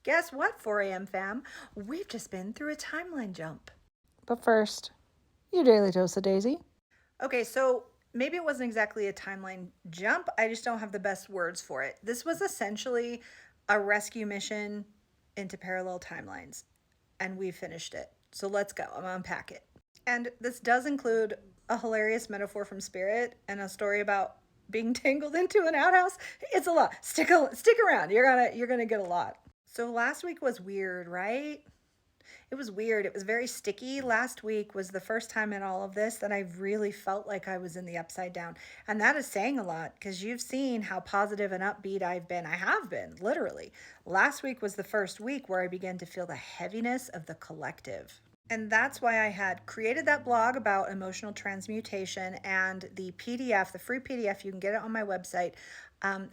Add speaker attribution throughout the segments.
Speaker 1: Guess what, 4 a.m. fam? We've just been through a timeline jump.
Speaker 2: But first, your daily dose of Daisy.
Speaker 1: Okay, so maybe it wasn't exactly a timeline jump. I just don't have the best words for it. This was essentially a rescue mission into parallel timelines, and we finished it. So let's go. I'm gonna unpack it. And this does include a hilarious metaphor from Spirit and a story about being tangled into an outhouse. It's a lot. Stick around. You're gonna get a lot. So last week was weird, right? It was weird. It was very sticky. Last week was the first time in all of this that I really felt like I was in the upside down. And that is saying a lot because you've seen how positive and upbeat I've been. I have been, literally. Last week was the first week where I began to feel the heaviness of the collective. And that's why I had created that blog about emotional transmutation and the PDF, the free PDF, you can get it on my website,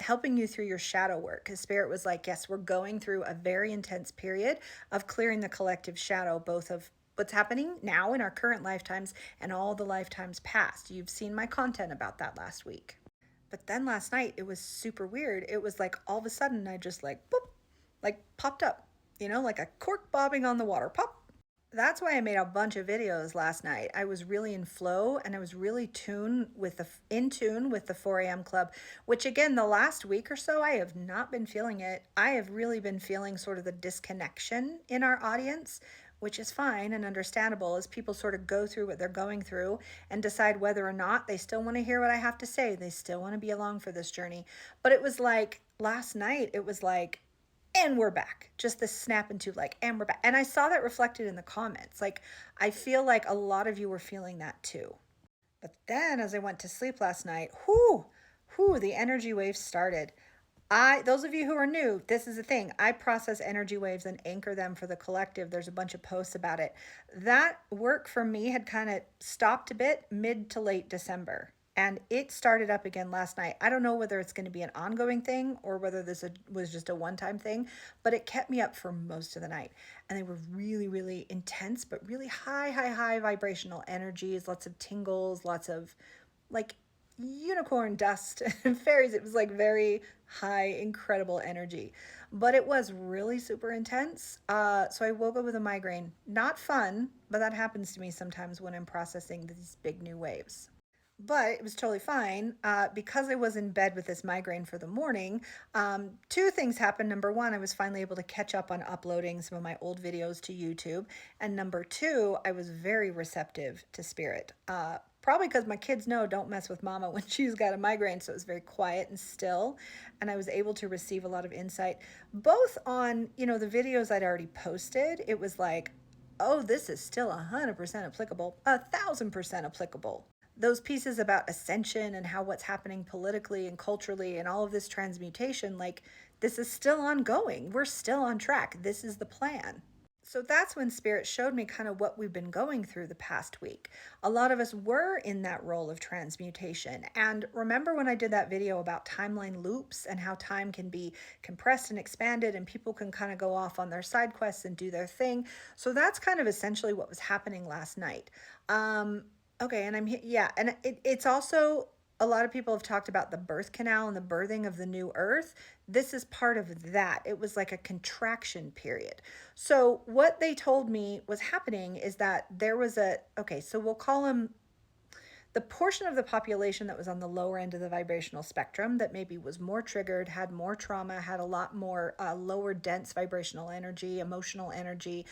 Speaker 1: helping you through your shadow work. Because Spirit was like, yes, we're going through a very intense period of clearing the collective shadow, both of what's happening now in our current lifetimes and all the lifetimes past. You've seen my content about that last week. But then last night, it was super weird. It was like all of a sudden, I just like, boop, like popped up, like a cork bobbing on the water. Pop. That's why I made a bunch of videos last night. I was really in flow and I was really in tune with the 4 a.m. club, which again, the last week or so, I have not been feeling it. I have really been feeling sort of the disconnection in our audience, which is fine and understandable as people sort of go through what they're going through and decide whether or not they still want to hear what I have to say. They still want to be along for this journey. But it was like last night, it was like, and we're back. Just this snap into like, and we're back. And I saw that reflected in the comments. Like, I feel like a lot of you were feeling that too. But then as I went to sleep last night, the energy waves started. Those of you who are new, this is the thing. I process energy waves and anchor them for the collective. There's a bunch of posts about it. That work for me had kind of stopped a bit mid to late December. And it started up again last night. I don't know whether it's going to be an ongoing thing or whether this was just a one-time thing, but it kept me up for most of the night. And they were really, really intense, but really high vibrational energies, lots of tingles, lots of like unicorn dust and fairies. It was like very high, incredible energy. But it was really super intense. So I woke up with a migraine. Not fun, but that happens to me sometimes when I'm processing these big new waves. But it was totally fine because I was in bed with this migraine for the morning. Two things happened. Number one, I was finally able to catch up on uploading some of my old videos to YouTube. And number two, I was very receptive to Spirit. Probably because my kids know don't mess with mama when she's got a migraine. So it was very quiet and still. And I was able to receive a lot of insight, both on, the videos I'd already posted. It was like, oh, this is still 100% applicable, 1,000% applicable. Those pieces about ascension and how what's happening politically and culturally and all of this transmutation, like this is still ongoing. We're still on track. This is the plan. So that's when Spirit showed me kind of what we've been going through the past week. A lot of us were in that role of transmutation. And remember when I did that video about timeline loops and how time can be compressed and expanded and people can kind of go off on their side quests and do their thing. So that's kind of essentially what was happening last night. Okay, and and it's also, a lot of people have talked about the birth canal and the birthing of the new earth. This is part of that. It was like a contraction period. So what they told me was happening is that there was so we'll call them the portion of the population that was on the lower end of the vibrational spectrum that maybe was more triggered, had more trauma, had a lot more lower dense vibrational energy, emotional energy.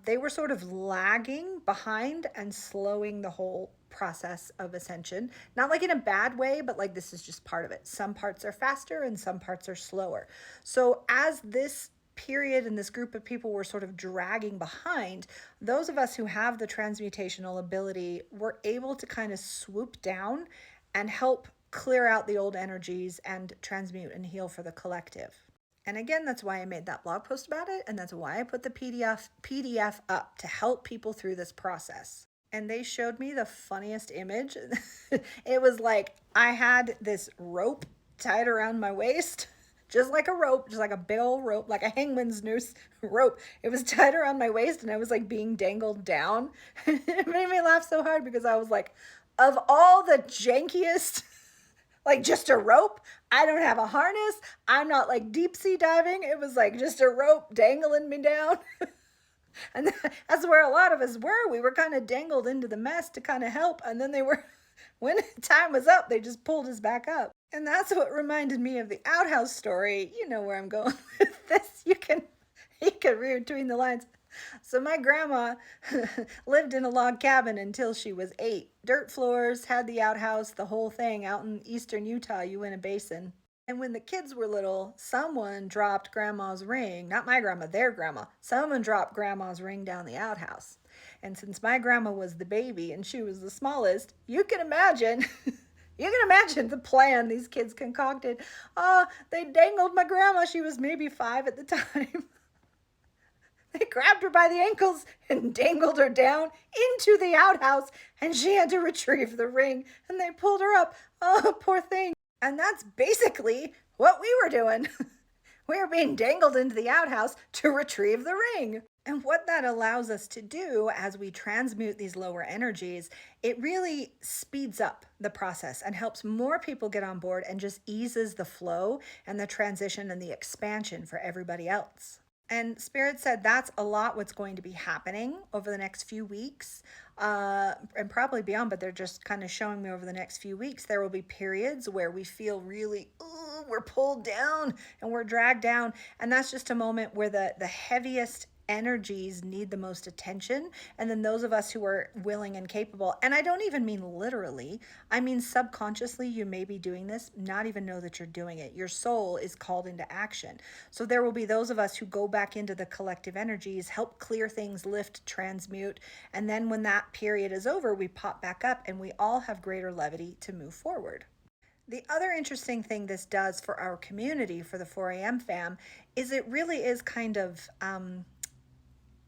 Speaker 1: They were sort of lagging behind and slowing the whole process of ascension. Not like in a bad way, but like this is just part of it. Some parts are faster and some parts are slower. So as this period and this group of people were sort of dragging behind, those of us who have the transmutational ability were able to kind of swoop down and help clear out the old energies and transmute and heal for the collective. And again, that's why I made that blog post about it, and that's why I put the PDF up to help people through this process. And they showed me the funniest image. It was like I had this rope tied around my waist, just like a rope, just like a big old rope, like a hangman's noose rope. It was tied around my waist and I was like being dangled down. It made me laugh so hard because I was like, of all the jankiest Like just a rope. I don't have a harness. I'm not like deep sea diving. It was like just a rope dangling me down. And that's where a lot of us were. We were kind of dangled into the mess to kind of help. And then they were, when time was up, they just pulled us back up. And that's what reminded me of the outhouse story. You know where I'm going with this. You can read between the lines. So my grandma lived in a log cabin until she was 8. Dirt floors, had the outhouse, the whole thing out in eastern Utah, Uinta Basin. And when the kids were little, someone dropped grandma's ring. Not my grandma, their grandma. Someone dropped grandma's ring down the outhouse. And since my grandma was the baby and she was the smallest, you can imagine the plan these kids concocted. Oh, they dangled my grandma. She was maybe 5 at the time. They grabbed her by the ankles and dangled her down into the outhouse, and she had to retrieve the ring, and they pulled her up. Oh, poor thing. And that's basically what we were doing. We were being dangled into the outhouse to retrieve the ring. And what that allows us to do as we transmute these lower energies, it really speeds up the process and helps more people get on board and just eases the flow and the transition and the expansion for everybody else. And Spirit said that's a lot what's going to be happening over the next few weeks and probably beyond, but they're just kind of showing me over the next few weeks. There will be periods where we feel really, we're pulled down and we're dragged down. And that's just a moment where the heaviest energies need the most attention, and then those of us who are willing and capable, and I don't even mean literally, I mean subconsciously, you may be doing this, not even know that you're doing it. Your soul is called into action. So there will be those of us who go back into the collective energies, help clear things, lift, transmute, and then when that period is over, we pop back up and we all have greater levity to move forward. The other interesting thing this does for our community, for the 4 a.m. fam, is it really is kind of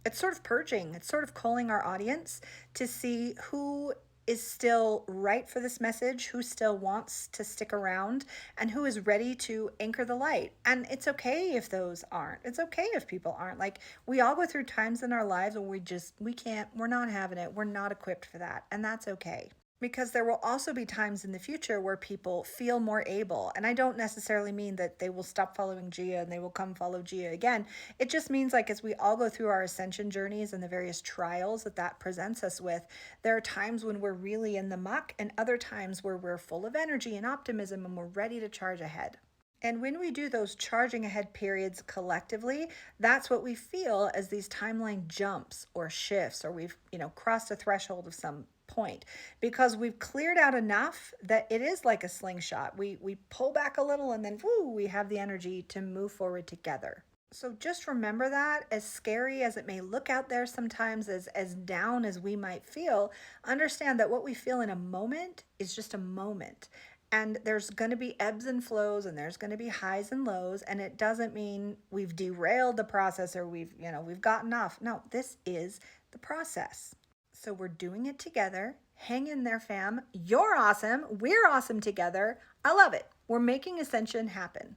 Speaker 1: it's sort of purging. It's sort of culling our audience to see who is still right for this message, who still wants to stick around, and who is ready to anchor the light. And it's okay if those aren't. It's okay if people aren't. Like, we all go through times in our lives when we're not having it. We're not equipped for that. And that's okay. Because there will also be times in the future where people feel more able. And I don't necessarily mean that they will stop following Gia and they will come follow Gia again. It just means, like, as we all go through our ascension journeys and the various trials that presents us with, there are times when we're really in the muck and other times where we're full of energy and optimism and we're ready to charge ahead. And when we do those charging ahead periods collectively, that's what we feel as these timeline jumps or shifts, or we've, crossed a threshold of some point, because we've cleared out enough that it is like a slingshot. We pull back a little and then woo, we have the energy to move forward together. So just remember that, as scary as it may look out there sometimes, as down as we might feel, understand that what we feel in a moment is just a moment. And there's going to be ebbs and flows, and there's going to be highs and lows, and it doesn't mean we've derailed the process or we've gotten off. No, this is the process. So we're doing it together. Hang in there, fam. You're awesome. We're awesome together. I love it. We're making Ascension happen.